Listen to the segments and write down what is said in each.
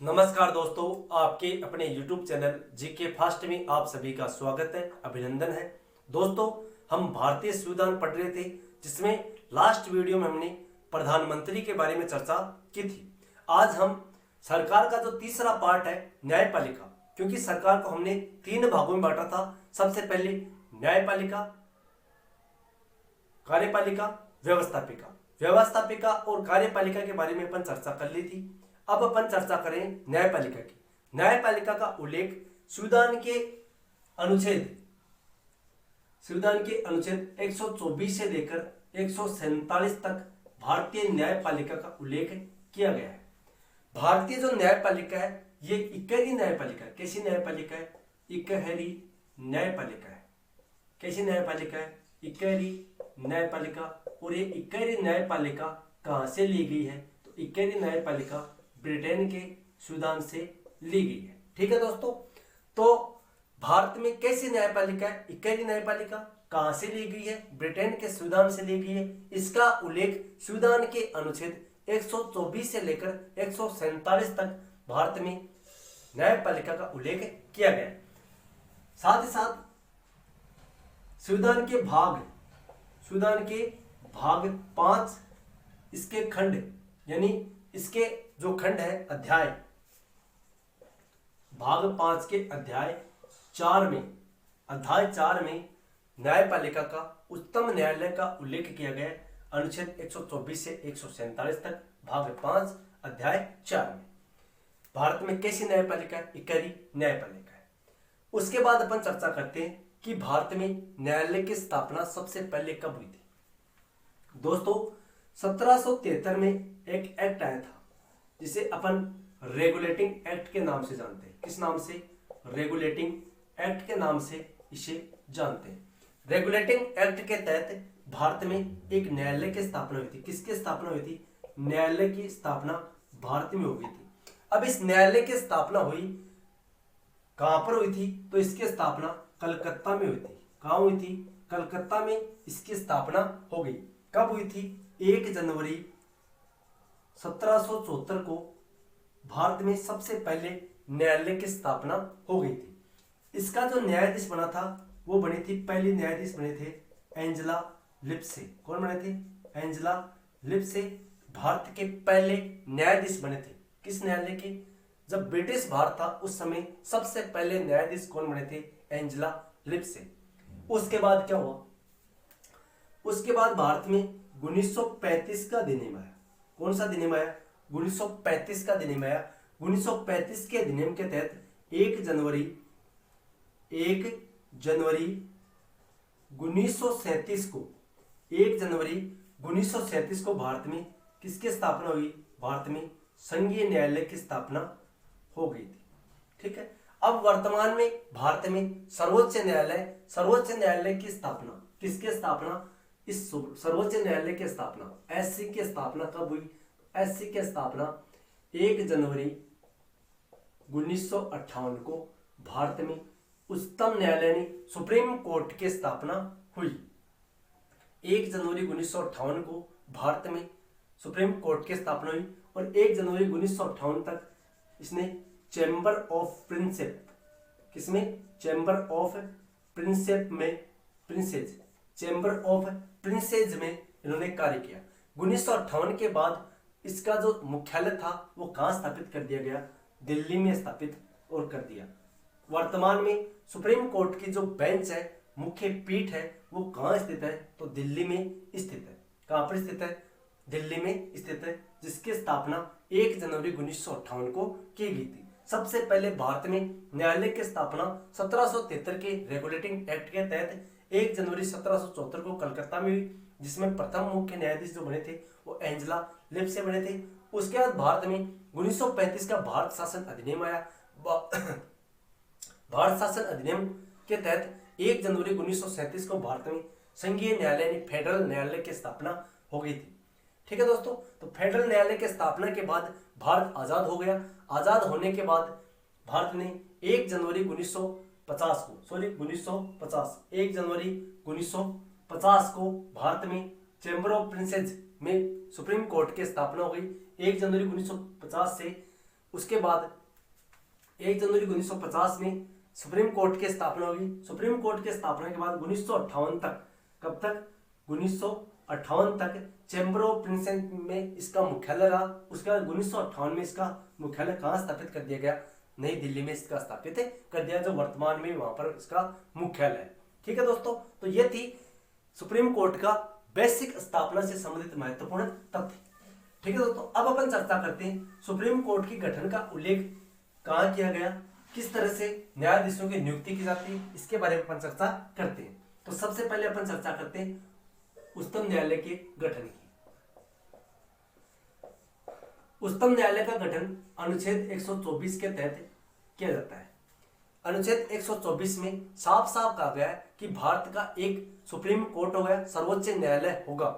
नमस्कार दोस्तों, आपके अपने YouTube चैनल जीके फास्ट में आप सभी का स्वागत है, अभिनंदन है। दोस्तों, हम भारतीय संविधान पढ़ रहे थे, जिसमें लास्ट वीडियो में हमने प्रधानमंत्री के बारे में चर्चा की थी। आज हम सरकार का जो तीसरा पार्ट है, न्यायपालिका, क्योंकि सरकार को हमने 3 भागों में बांटा था। सबसे पहले न्यायपालिका, कार्यपालिका, व्यवस्थापिका और कार्यपालिका के बारे में अपन चर्चा कर ली थी। अब अपन चर्चा करें न्यायपालिका की। न्यायपालिका का उल्लेख संविधान के अनुच्छेद 124 से लेकर 147 तक भारतीय न्यायपालिका का उल्लेख किया गया है। भारतीय जो न्यायपालिका है, ये इकहरी न्यायपालिका है। कैसी न्यायपालिका है? इकहरी न्यायपालिका है। कैसी न्यायपालिका है? इकहरी न्यायपालिका। और ये इकहरी न्यायपालिका कहां से ली गई है? तो इकहरी न्यायपालिका ब्रिटेन के संविधान से ली गई है। ठीक है दोस्तों, तो भारत में कैसी न्यायपालिका है? इकहरी न्यायपालिका। कहां से ली गई है? ब्रिटेन के संविधान से ली गई है। इसका उल्लेख संविधान के अनुच्छेद 124 से लेकर 147 तक भारत में न्यायपालिका का उल्लेख किया गया है। साथ ही साथ संविधान के भाग 5, इसके खंड, यानी इसके जो खंड है, अध्याय, भाग 5 के अध्याय 4 में न्यायपालिका का उच्चतम न्यायालय का उल्लेख किया गया है। अनुच्छेद 124 से 147 तक, भाग 5 अध्याय 4 में भारत में कैसी न्यायपालिका है? इकहरी न्यायपालिका है। उसके बाद अपन चर्चा करते हैं कि भारत में न्यायालय की स्थापना सबसे पहले कब हुई थी। दोस्तों, 1773 में एक एक्ट आया था, जिसे अपन रेगुलेटिंग एक्ट के नाम से जानते हैं। किस नाम से? रेगुलेटिंग एक्ट के नाम से इसे जानते हैं। रेगुलेटिंग एक्ट के तहत भारत में एक न्यायालय की स्थापना हुई थी। किसकी स्थापना हुई थी? न्यायालय की स्थापना भारत में हो गई थी। अब इस न्यायालय की स्थापना हुई, कहां पर हुई थी? तो इसकी स्थापना कलकत्ता में हुई थी। कहां हुई थी? कलकत्ता में इसकी स्थापना हो गई। कब हुई थी? 1 जनवरी 1774 को भारत में सबसे पहले न्यायालय की स्थापना हो गई थी। इसका जो न्यायाधीश बना था, वो बनी थी, पहली न्यायाधीश बने थे एंजेला लिप्से। कौन बने थे? एंजेला लिप्से भारत के पहले न्यायाधीश बने थे। किस न्यायालय के? जब ब्रिटिश भारत था, उस समय सबसे पहले न्यायाधीश कौन बने थे? एंजेला लिप्से। उसके बाद क्या हुआ? उसके बाद भारत में 1935 का अधिनियम आया। कौन सा अधिनियम आया? 1935 का अधिनियम आया। 1935 के अधिनियम के तहत 1 जनवरी 1937 को भारत में किसकी स्थापना हुई? भारत में संघीय न्यायालय की स्थापना हो गई थी। ठीक है। अब वर्तमान में भारत में सर्वोच्च न्यायालय की स्थापना, किसकी स्थापना? इस सर्वोच्च न्यायालय की स्थापना, एससी की स्थापना कब हुई? एससी की स्थापना 1 जनवरी 1958 को भारत में उच्चतम न्यायालय यानी सुप्रीम कोर्ट की स्थापना हुई। 1 जनवरी 1958 को भारत में सुप्रीम कोर्ट की स्थापना हुई और 1 जनवरी 1958 तक इसने चैम्बर ऑफ प्रिंसेप, किसमें? चैम्बर ऑफ प्रिंसेज में इन्होंने कार्य किया। 1958 के बाद इसका जो मुख्यालय था, वो कहां स्थापित कर दिया गया? दिल्ली में स्थापित और कर दिया। वर्तमान में सुप्रीम कोर्ट की जो बेंच है, मुख्य पीठ है, वो कहां स्थित है? तो दिल्ली में स्थित है। कहां पर स्थित है? दिल्ली में स्थित है, जिसकी स्थापना 1 जनवरी 1958 को की गई थी। सबसे पहले भारत में न्यायालय की स्थापना 1773 के रेगुलेटिंग एक्ट के तहत 1 जनवरी 1774 को कलकत्ता में हुई, जिसमें प्रथम मुख्य न्यायाधीश जो बने थे, वो एंजेला लिप्से बने थे। उसके बाद भारत में 1935 का भारत शासन अधिनियम आया। भारत शासन अधिनियम के तहत 1 जनवरी 1937 को भारत में संघीय न्यायालय यानी फेडरल न्यायालय की स्थापना हो गई थी। ठीक है दोस्तों, तो फेडरल न्यायालय की स्थापना के बाद भारत आजाद हो गया। आजाद होने के बाद भारत ने 1 जनवरी 1950 को भारत में चैम्बर ऑफ प्रिंसेज में सुप्रीम कोर्ट की स्थापना हो गई। 1 जनवरी 1950 से उसके बाद 1 जनवरी 1950 में सुप्रीम कोर्ट की स्थापना होगी। सुप्रीम कोर्ट की स्थापना के बाद 1958 तक, कब तक, 1958 तक चैम्बर ऑफ प्रिंस में इसका मुख्यालय रहा। उसके बाद 1958 में इसका मुख्यालय कहाँ स्थापित कर दिया गया, नई दिल्ली में इसका स्थापित कर दिया, जो वर्तमान में वहां पर इसका मुख्यालय है। ठीक है दोस्तों, तो ये थी सुप्रीम कोर्ट का बेसिक स्थापना से संबंधित महत्वपूर्ण तथ्य। ठीक है दोस्तों, अब अपन चर्चा करते हैं सुप्रीम कोर्ट की गठन का उल्लेख कहाँ किया गया, किस तरह से न्यायाधीशों की नियुक्ति की जाती है, इसके बारे में अपन चर्चा करते हैं। तो सबसे पहले अपन चर्चा करते हैं उच्चतम न्यायालय के गठन की। उच्चतम न्यायालय का गठन अनुच्छेद 124 के तहत किया जाता है। अनुच्छेद 124 में साफ साफ कहा गया है कि भारत का एक सुप्रीम कोर्ट होगा, सर्वोच्च न्यायालय होगा।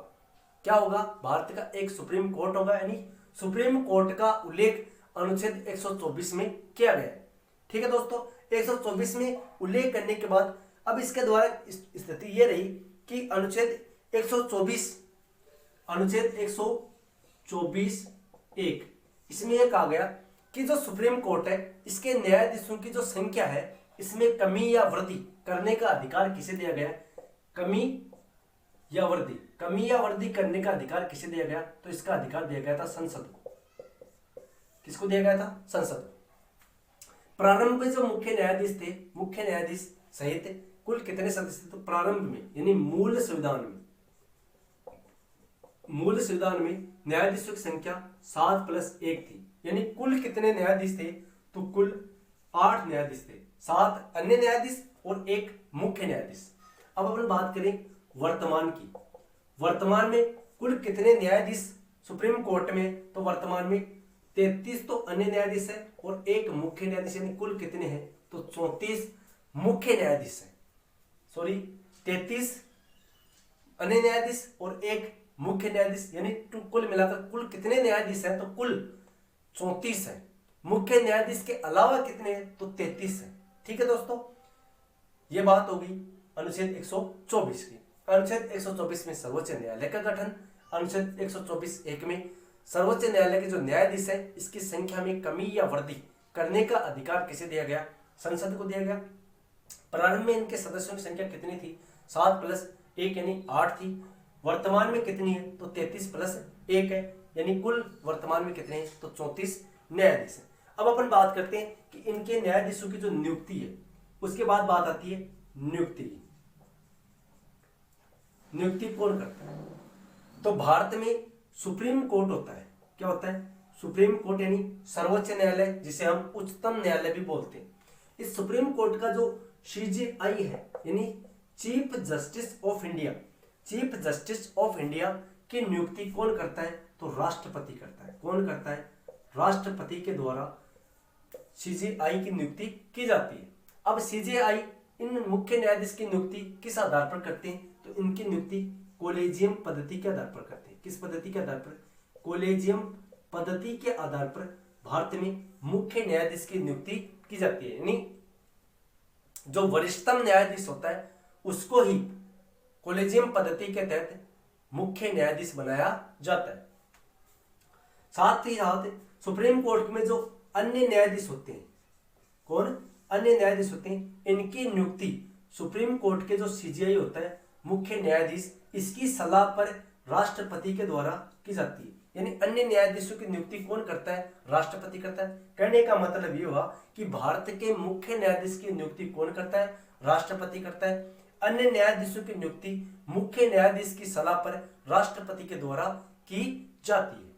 क्या होगा, भारत का एक सुप्रीम कोर्ट होगा, यानी सुप्रीम कोर्ट का उल्लेख अनुच्छेद 124 में किया गया है। ठीक है दोस्तों, 124 में उल्लेख करने के बाद अब इसके द्वारा स्थिति ये रही कि अनुच्छेद 124(1) इसमें यह कहा गया कि जो सुप्रीम कोर्ट है इसके न्यायाधीशों की जो संख्या है इसमें कमी या वृद्धि करने का अधिकार किसे दिया गया, कमी या वृद्धि करने का अधिकार किसे दिया गया, तो इसका अधिकार दिया गया था संसद को। किसको दिया गया था, संसद। प्रारंभ में जो मुख्य न्यायाधीश थे, मुख्य न्यायाधीश सहित कुल कितने सदस्य थे, तो प्रारंभ में यानी मूल संविधान में न्यायाधीशों की संख्या 7+1 थी, यानी कुल कितने न्यायाधीश थे, तो कुल 8 न्यायाधीश थे, 7 अन्य न्यायाधीश और 1 मुख्य न्यायाधीश। अब अपन बात करें वर्तमान की। वर्तमान में कुल कितने न्यायाधीश सुप्रीम कोर्ट में, तो वर्तमान में 33 तो अन्य न्यायाधीश है और 1 मुख्य न्यायाधीश, यानी कुल कितने हैं, तो 34 मुख्य न्यायाधीश है। 33 अन्य न्यायाधीश और 1 मुख्य न्यायाधीश, यानी कुल मिलाकर कुल कितने न्यायाधीश हैं, तो कुल 34 है। मुख्य न्यायाधीश के अलावा कितने हैं, तो 33 है। ठीक है दोस्तों, ये बात होगी अनुच्छेद 124 की। अनुच्छेद 124 में सर्वोच्च न्यायालय का गठन, अनुच्छेद 124(1) में सर्वोच्च न्यायालय के जो न्यायाधीश है इसकी संख्या में कमी या वृद्धि करने का अधिकार किसे दिया गया, संसद को दिया गया। प्रारंभ में इनके सदस्यों की संख्या कितनी थी, 7+1 यानी 8 थी। वर्तमान में कितनी है, तो 33+1 है, यानी कुल वर्तमान में कितने हैं, तो 34 न्यायाधीश है। अब अपन बात करते हैं कि इनके न्यायाधीशों की जो नियुक्ति है, उसके बाद बात आती है नियुक्ति की। नियुक्ति कौन करता है, तो भारत में सुप्रीम कोर्ट होता है। क्या होता है, सुप्रीम कोर्ट यानी सर्वोच्च न्यायालय, जिसे हम उच्चतम न्यायालय भी बोलते हैं। इस सुप्रीम कोर्ट का जो CJI है यानी chief justice of India, chief justice of India की नियुक्ति कौन करता है, तो राष्ट्रपति करता है। कौन करता है, राष्ट्रपति के द्वारा CJI की नियुक्ति की जाती है। अब CJI इन मुख्य न्यायाधीश की नियुक्ति किस आधार पर करते हैं, तो इनकी नियुक्ति कोलेजियम पद्धति के आधार पर करते हैं। किस पद्धति के आधार पर, कोलेजियम पद्धति के आधार पर भारत में मुख्य न्यायाधीश की नियुक्ति की जाती है, यानी जो वरिष्ठतम न्यायाधीश होता है उसको ही कोलेजियम पद्धति के तहत मुख्य न्यायाधीश बनाया जाता है। साथ ही साथ सुप्रीम कोर्ट में जो अन्य न्यायाधीश होते हैं, कौन, अन्य न्यायाधीश होते हैं, इनकी नियुक्ति सुप्रीम कोर्ट के जो CJI होता है मुख्य न्यायाधीश, इसकी सलाह पर राष्ट्रपति के द्वारा की जाती है। यानी अन्य न्यायाधीशों की नियुक्ति कौन करता है, राष्ट्रपति करता है। कहने का मतलब ये हुआ कि भारत के मुख्य न्यायाधीश की नियुक्ति कौन करता है, राष्ट्रपति करता है। अन्य न्यायाधीशों की नियुक्ति मुख्य न्यायाधीश की सलाह पर राष्ट्रपति के द्वारा की जाती है।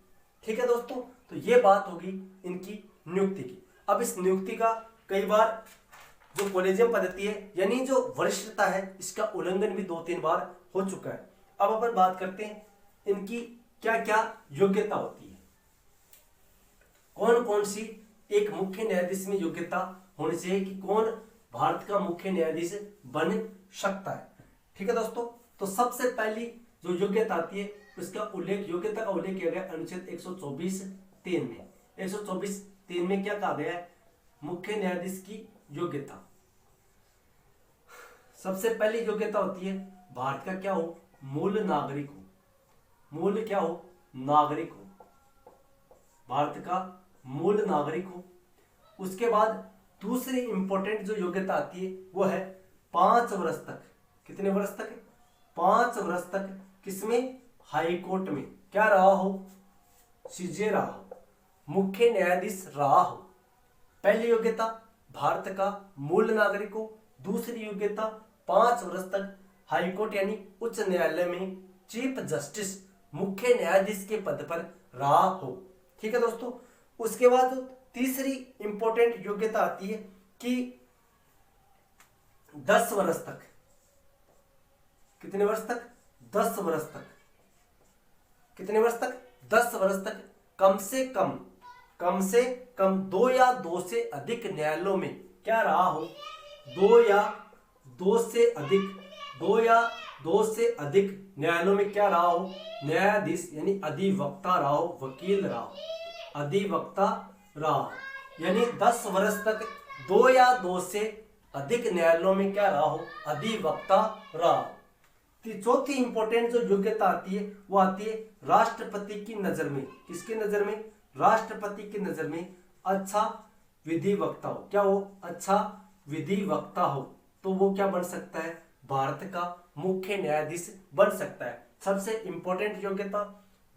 ठीक है दोस्तों, तो ये बात होगी इनकी नियुक्ति की। अब इस नियुक्ति का कई बार जो कोलेजियम पद्धति है यानी जो वरिष्ठता है, इसका उल्लंघन भी 2-3 बार हो चुका है। अब अपन बात करते हैं इनकी क्या क्या योग्यता होती है, कौन कौन सी एक मुख्य न्यायाधीश में योग्यता होनी चाहिए कि कौन भारत का मुख्य न्यायाधीश बन सकता है। ठीक है दोस्तों, तो सबसे पहली जो योग्यता आती है उसका उल्लेख, योग्यता का उल्लेख किया गया अनुच्छेद 124(3) में। 124(3) में क्या कहा गया है, मुख्य न्यायाधीश की योग्यता। सबसे पहली योग्यता होती है भारत का क्या हो, मूल नागरिक हो। मूल क्या हो, नागरिक हो, भारत का मूल नागरिक हो। उसके बाद दूसरी इंपॉर्टेंट जो योग्यता आती है वो है 5 वर्ष तक। कितने वर्ष तक? 5 वर्ष तक किसमें? हाई कोर्ट में क्या रहा हो? सीजे रहा हो, मुख्य न्यायाधीश रहा हो। पहली योग्यता भारत का मूल नागरिक हो। दूसरी योग्यता 5 वर्ष तक हाई कोर्ट यानी उच्च न्यायालय में चीफ जस्टिस मुख्य न्यायाधीश के पद पर रहा हो। ठीक है दोस्तों। उसके बाद तीसरी इंपॉर्टेंट योग्यता आती है कि 10 वर्ष तक। कितने वर्ष तक? 10 वर्ष तक। कितने वर्ष तक? 10 वर्ष तक कम से कम 2 या 2 से अधिक न्यायालयों में क्या रहा हो? 2 या 2 से अधिक न्यायालयों में क्या रहा हो? न्यायाधीश यानी अधिवक्ता रहा हो, वकील रहा हो, अधिवक्ता रहा हो। यानी 10 वर्ष तक 2 या 2 से अधिक न्यायालयों में क्या रहा हो? अधिवक्ता रहा हो। चौथी इंपॉर्टेंट जो योग्यता आती है वो आती है राष्ट्रपति की नजर में। किसकी नजर में? राष्ट्रपति की नजर में अच्छा विधिवक्ता हो। क्या हो? अच्छा विधिवक्ता हो। तो वो क्या बन सकता है? भारत का मुख्य न्यायाधीश बन सकता है। सबसे इंपॉर्टेंट योग्यता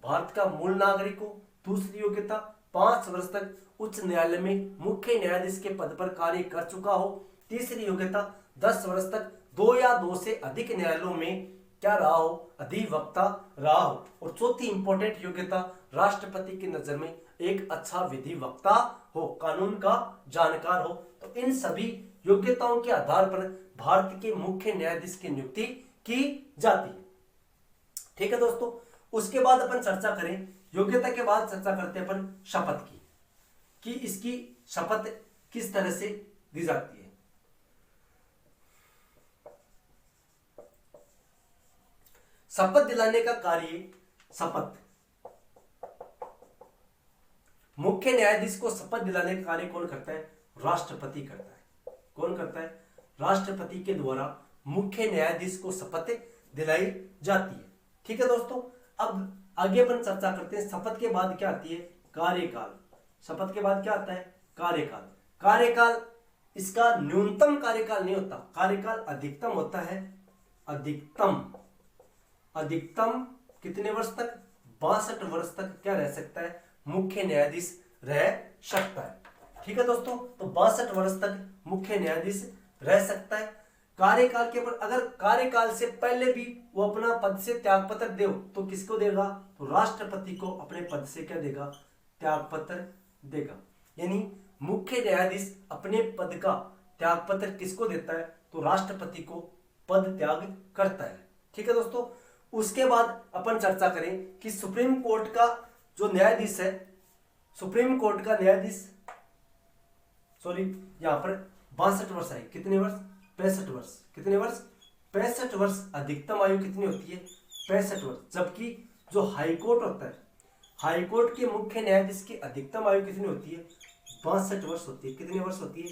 भारत का मूल नागरिक हो। दूसरी योग्यता 5 वर्ष तक उच्च न्यायालय में मुख्य न्यायाधीश के पद पर कार्य कर चुका हो। तीसरी योग्यता 10 वर्ष तक 2 या 2 से अधिक न्यायालयों में क्या रहा हो? अधिवक्ता रहा हो। और चौथी इंपॉर्टेंट योग्यता राष्ट्रपति की नजर में एक अच्छा विधिवक्ता हो, कानून का जानकार हो। तो इन सभी योग्यताओं के आधार पर भारत के मुख्य न्यायाधीश की नियुक्ति की जाती है। ठीक है दोस्तों। उसके बाद अपन चर्चा करें, योग्यता के बाद चर्चा करते हैं अपन शपथ की, कि इसकी शपथ किस तरह से दी जाती है। शपथ दिलाने का कार्य मुख्य न्यायाधीश को शपथ दिलाने का कार्य कौन करता है? राष्ट्रपति करता है। कौन करता है? राष्ट्रपति के द्वारा मुख्य न्यायाधीश को शपथ दिलाई जाती है। ठीक है दोस्तों। अब आगे अपन चर्चा करते हैं शपथ के बाद क्या आती है? कार्यकाल। शपथ के बाद क्या आता है? कार्यकाल। कार्यकाल इसका न्यूनतम कार्यकाल नहीं होता, कार्यकाल अधिकतम होता है। अधिकतम कितने वर्ष तक? 62 वर्ष तक क्या रह सकता है? मुख्य न्यायाधीश रह सकता है। ठीक है दोस्तों। तो 62 वर्ष तक मुख्य न्यायाधीश रह सकता है। कार्यकाल के ऊपर अगर कार्यकाल से पहले भी वो अपना पद से त्यागपत्र दे तो किसको देगा? तो राष्ट्रपति को अपने पद से क्या देगा? त्यागपत्र देगा। यानी मुख्य न्यायाधीश अपने पद का त्यागपत्र किसको देता है? तो राष्ट्रपति को पद त्याग करता है। ठीक है दोस्तों। उसके बाद अपन चर्चा करें कि सुप्रीम कोर्ट का जो न्यायाधीश है, सुप्रीम कोर्ट का न्यायाधीश यहां पर 62 वर्ष है। कितने वर्ष? 65 वर्ष। कितने वर्ष? 65 वर्ष। अधिकतम आयु कितनी होती है? 65 वर्ष। जबकि जो हाईकोर्ट होता है, हाईकोर्ट के मुख्य न्यायाधीश की अधिकतम आयु कितनी होती है? 62 वर्ष होती है। कितने वर्ष होती है?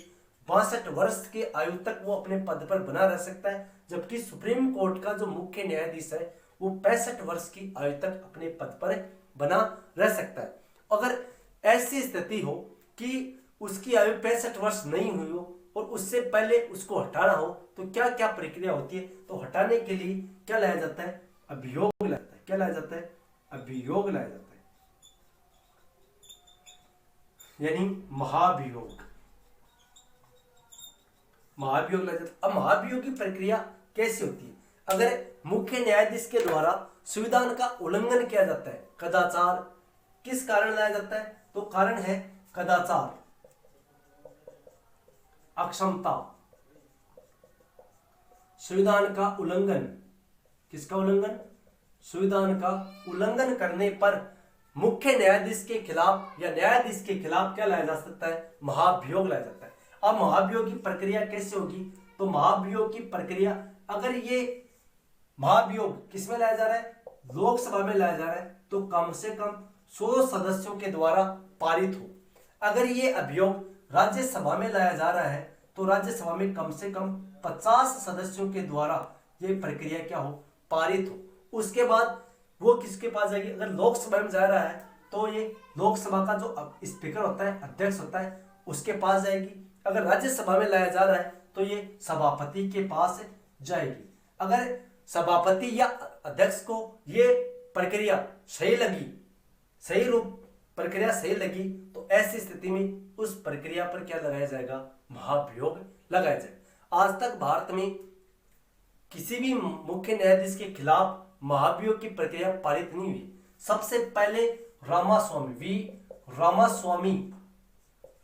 62 वर्ष के आयु तक वो अपने पद पर बना रह सकता है। जबकि सुप्रीम कोर्ट का जो मुख्य न्यायाधीश है वो 65 वर्ष की आयु तक अपने पद पर बना रह सकता है। अगर ऐसी स्थिति हो कि उसकी आयु 65 वर्ष नहीं हुई हो और उससे पहले उसको हटाना हो तो क्या क्या प्रक्रिया होती है? तो हटाने के लिए क्या लाया जाता है? अभियोग लाया जाता है। क्या लाया जाता है? अभियोग लाया जाता है, यानी महाभियोग। महाभियोग लाया जाता है। अब महाभियोग की प्रक्रिया कैसे होती है? अगर मुख्य न्यायाधीश के द्वारा संविधान का उल्लंघन किया जाता है, कदाचार, किस कारण लाया जाता है? तो कारण है कदाचार, अक्षमता, संविधान का उल्लंघन। किसका उल्लंघन? संविधान का उल्लंघन करने पर मुख्य न्यायाधीश के खिलाफ या न्यायाधीश के खिलाफ क्या लाया जा सकता है? महाभियोग लाया जाता है। अब महाभियोग की प्रक्रिया कैसे होगी? तो महाभियोग की प्रक्रिया, अगर ये महाभियोग किसमें लाया जा रहा है? लोकसभा में लाया जा रहा है, तो कम से कम 100 सदस्यों के द्वारा पारित हो। अगर ये अभियोग राज्यसभा में लाया जा रहा है तो राज्यसभा में कम से कम 50 सदस्यों के द्वारा ये प्रक्रिया क्या हो? पारित हो। उसके बाद वो किसके पास जाएगी? अगर लोकसभा में जा रहा है तो ये लोकसभा का जो स्पीकर होता है, अध्यक्ष होता है, उसके पास जाएगी। अगर राज्यसभा में लाया जा रहा है तो ये सभापति के पास जाएगी। अगर सभापति या अध्यक्ष को ये प्रक्रिया सही लगी, सही रूप प्रक्रिया सही लगी, तो ऐसी स्थिति में उस प्रक्रिया पर क्या लगाया जाएगा, महाभियोग लगाया जाएगा। आज तक भारत में किसी भी मुख्य न्यायाधीश के खिलाफ महाभियोग की प्रक्रिया पारित नहीं हुई। सबसे पहले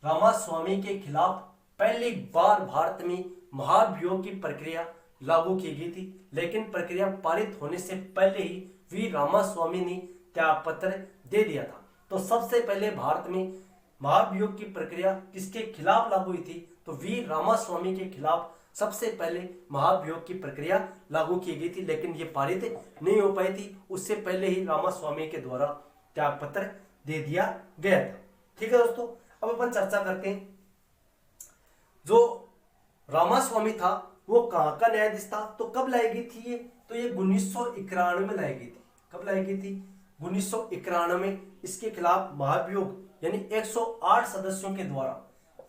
रामास्वामी के खिलाफ पहली बार भारत में महाभियोग की प्रक्रिया लागू की गई थी, लेकिन प्रक्रिया पारित होने से पहले ही वी रामास्वामी ने त्याग पत्र दे दिया था। तो सबसे पहले भारत में महाभियोग की प्रक्रिया किसके खिलाफ लागू हुई थी, तो वी रामास्वामी के खिलाफ सबसे पहले महाभियोग की प्रक्रिया लागू की गई थी, लेकिन ये पारित नहीं हो पाई थी। उससे पहले ही रामास्वामी के द्वारा त्याग पत्र दे दिया गया था। ठीक है दोस्तों, अब अपन चर्चा करते हैं। जो रामास्वामी था वो कहाँ का न्यायाधीश था, तो कब लाई गई थी ये, तो ये 1991 में लाई गई थी। कब लाई गई थी, 1991 में। इसके खिलाफ महाभियोग यानी 108 सदस्यों के द्वारा,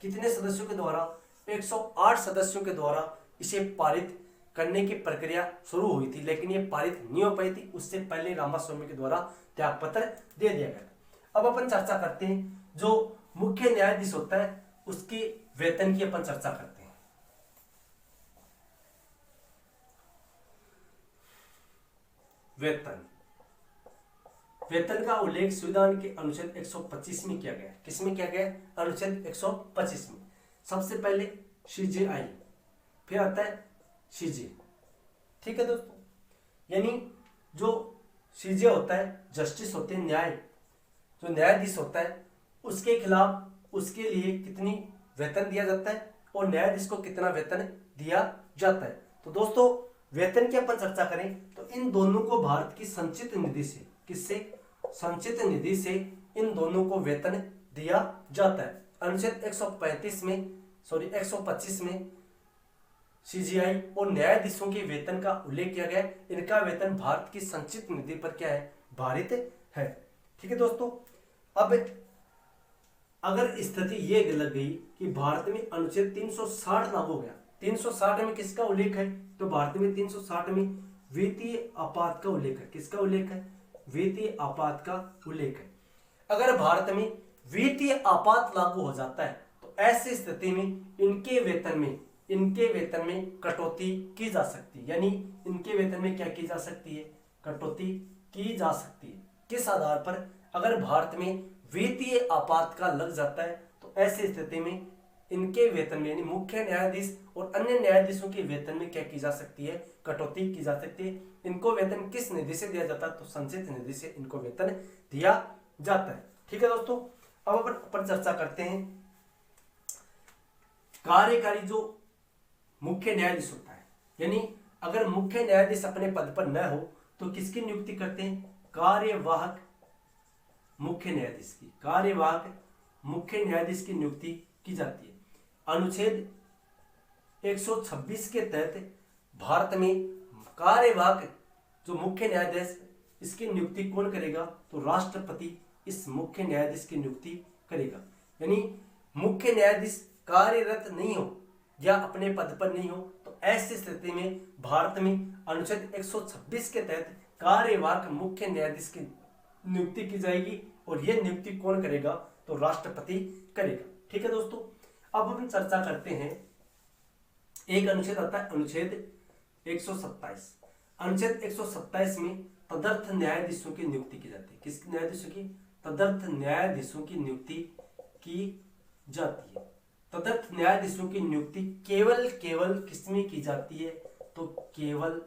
कितने सदस्यों के द्वारा, 108 सदस्यों के द्वारा इसे पारित करने की प्रक्रिया शुरू हुई थी, लेकिन ये पारित नहीं हो पाई थी। उससे पहले रामास्वामी के द्वारा त्यागपत्र दे दिया गया था। अब अपन चर्चा करते हैं जो मुख्य न्यायाधीश होता है उसके वेतन की अपन चर्चा करते हैं। वेतन का उल्लेख संविधान के अनुच्छेद 125 में किया गया। किसमें किया गया, अनुच्छेद 125 में। सबसे पहले सीजेआई, फिर आता है सीजे। ठीक है दोस्तों, यानी जो सीजे होता है, जस्टिस होते हैं, न्याय जो न्यायाधीश होता है, उसके खिलाफ उसके लिए कितनी वेतन दिया जाता है और न्यायाधीश को कितना वेतन दिया जाता है। तो दोस्तों वेतन की अपन चर्चा करें तो इन दोनों को भारत की संचित निधि से, किससे, संचित निधि से इन दोनों को वेतन दिया जाता है। अनुच्छेद 125 में सीजीआई और न्यायाधीशों के वेतन का उल्लेख किया गया है। इनका वेतन भारत की संचित निधि पर क्या है, भारित है। ठीक है दोस्तों, अब अगर स्थिति ये लग गई कि भारत में अनुच्छेद 360 लागू हो गया, 360 में किसका उल्लेख है, तो भारत में 360 में वित्तीय आपात का उल्लेख है। किसका उल्लेख है, वित्तीय आपात का उल्लेख है। अगर भारत में वित्तीय आपात लागू हो जाता है तो ऐसी स्थिति में इनके वेतन में कटौती की जा सकती है, यानी इनके वेतन में क्या की जा सकती है, कटौती की जा सकती है। किस आधार पर, अगर भारत में वित्तीय आपातकाल लग जाता है तो ऐसी स्थिति में इनके वेतन में यानी मुख्य न्यायाधीश और अन्य न्यायाधीशों के वेतन में क्या की जा सकती है, कटौती की जा सकती है। इनको वेतन किस निधि से दिया जाता है, तो संचित निधि से इनको वेतन दिया जाता है। ठीक है दोस्तों, अब अपन चर्चा करते हैं कार्यकारी जो मुख्य न्यायाधीश होता है, यानी अगर मुख्य न्यायाधीश अपने पद पर न हो तो किसकी नियुक्ति करते हैं, कार्यवाहक मुख्य न्यायाधीश की, कार्यवाहक मुख्य न्यायाधीश की नियुक्ति की जाती है। अनुच्छेद 126 के तहत भारत में कार्यवाहक जो मुख्य न्यायाधीश, इसकी नियुक्ति कौन करेगा, तो राष्ट्रपति इस मुख्य न्यायाधीश की नियुक्ति करेगा। यानी मुख्य न्यायाधीश कार्यरत नहीं हो या अपने पद पर नहीं हो तो ऐसी स्थिति में भारत में अनुच्छेद 126 के तहत कार्यवाहक मुख्य न्यायाधीश की नियुक्ति की जाएगी और यह नियुक्ति कौन करेगा, तो राष्ट्रपति करेगा। ठीक है दोस्तों, अब हम चर्चा करते हैं, एक अनुच्छेद आता है अनुच्छेद 127। अनुच्छेद 127 में तदर्थ न्यायाधीशों की नियुक्ति की जाती है। किस न्यायाधीशों की, तदर्थ न्यायाधीशों की नियुक्ति की जाती है। तदर्थ न्यायाधीशों की नियुक्ति केवल किसमें की जाती है, तो केवल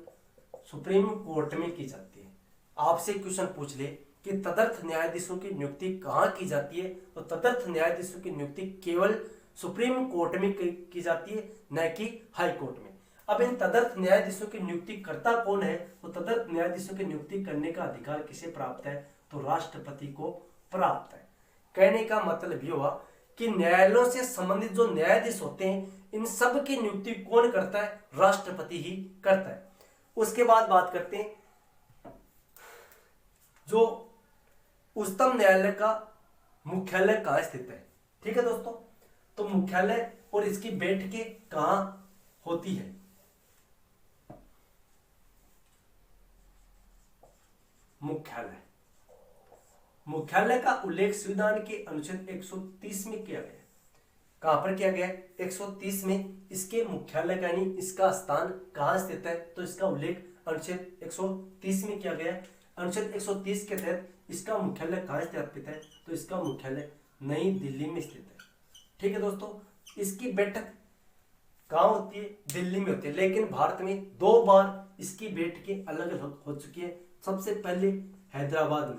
सुप्रीम कोर्ट में की जाती है। आपसे क्वेश्चन पूछ ले कि तदर्थ न्यायाधीशों की नियुक्ति कहाँ की जाती है, तो तदर्थ न्यायाधीशों की नियुक्ति केवल सुप्रीम कोर्ट में की जाती है, न कि हाई कोर्ट में। अब इन तदर्थ न्यायाधीशों की नियुक्ति करता कौन है, तो तदर्थ न्यायाधीशों की नियुक्ति करने का अधिकार किसे प्राप्त है, तो राष्ट्रपति को प्राप्त है। कहने का मतलब ये हुआ कि न्यायालयों से संबंधित जो न्यायाधीश होते हैं इन सब की नियुक्ति कौन करता है, राष्ट्रपति ही करता है। उसके बाद बात करते हैं जो उच्चतम न्यायालय का मुख्यालय कहाँ स्थित है। ठीक है दोस्तों, तो मुख्यालय और इसकी बैठकें कहाँ होती है। मुख्यालय का उल्लेख संविधान के अनुच्छेद 130 में किया गया है। कहां पर किया गया है? 130 में इसके मुख्यालय का यानी इसका स्थान कहां स्थित है, तो इसका उल्लेख अनुच्छेद 130 में किया गया है। अनुच्छेद 130 के तहत इसका मुख्यालय कहां स्थापित है, तो इसका मुख्यालय नई दिल्ली में स्थित है। ठीक है दोस्तों, इसकी बैठक कहां होती है? दिल्ली में होती है। लेकिन भारत में 2 बार इसकी बैठकें अलग अलग हो चुकी है। सबसे पहले हैदराबाद में,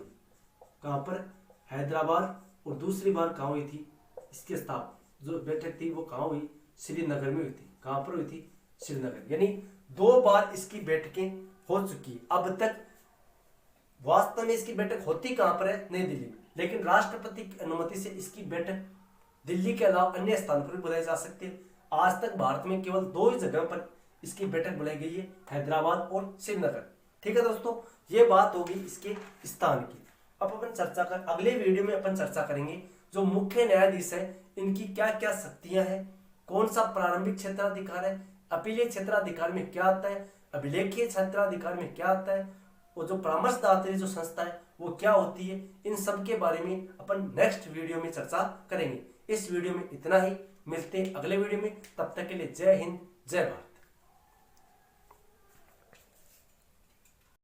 कहां पर? हैदराबाद। और दूसरी बार कहां हुई थी इसकी स्थापना, जो बैठक थी वो कहां हुई? श्रीनगर में हुई थी। कहां पर हुई थी? श्रीनगर। यानी 2 बार इसकी बैठकें हो चुकी। अब तक वास्तव में इसकी बैठक होती कहां पर है? नई दिल्ली में। लेकिन राष्ट्रपति की अनुमति से इसकी बैठक दिल्ली के अलावा अन्य स्थान पर भी बुलाई जा सकती है। आज तक भारत में केवल 2 ही जगह पर इसकी बैठक बुलाई गई है, हैदराबाद और श्रीनगर। ठीक है दोस्तों, ये बात होगी इसके स्थान की। अब अपन चर्चा कर अगले वीडियो में अपन चर्चा करेंगे जो मुख्य न्यायाधीश है इनकी क्या क्या शक्तियां हैं, कौन सा प्रारंभिक क्षेत्राधिकार है, अपीलीय क्षेत्राधिकार में क्या आता है, अभिलेखीय क्षेत्राधिकार में क्या आता है, और जो परामर्शदात्री जो संस्था है वो क्या होती है। इन सब के बारे में अपन नेक्स्ट वीडियो में चर्चा करेंगे। इस वीडियो में इतना ही, मिलते हैं अगले वीडियो में। तब तक के लिए जय हिंद, जय भारत।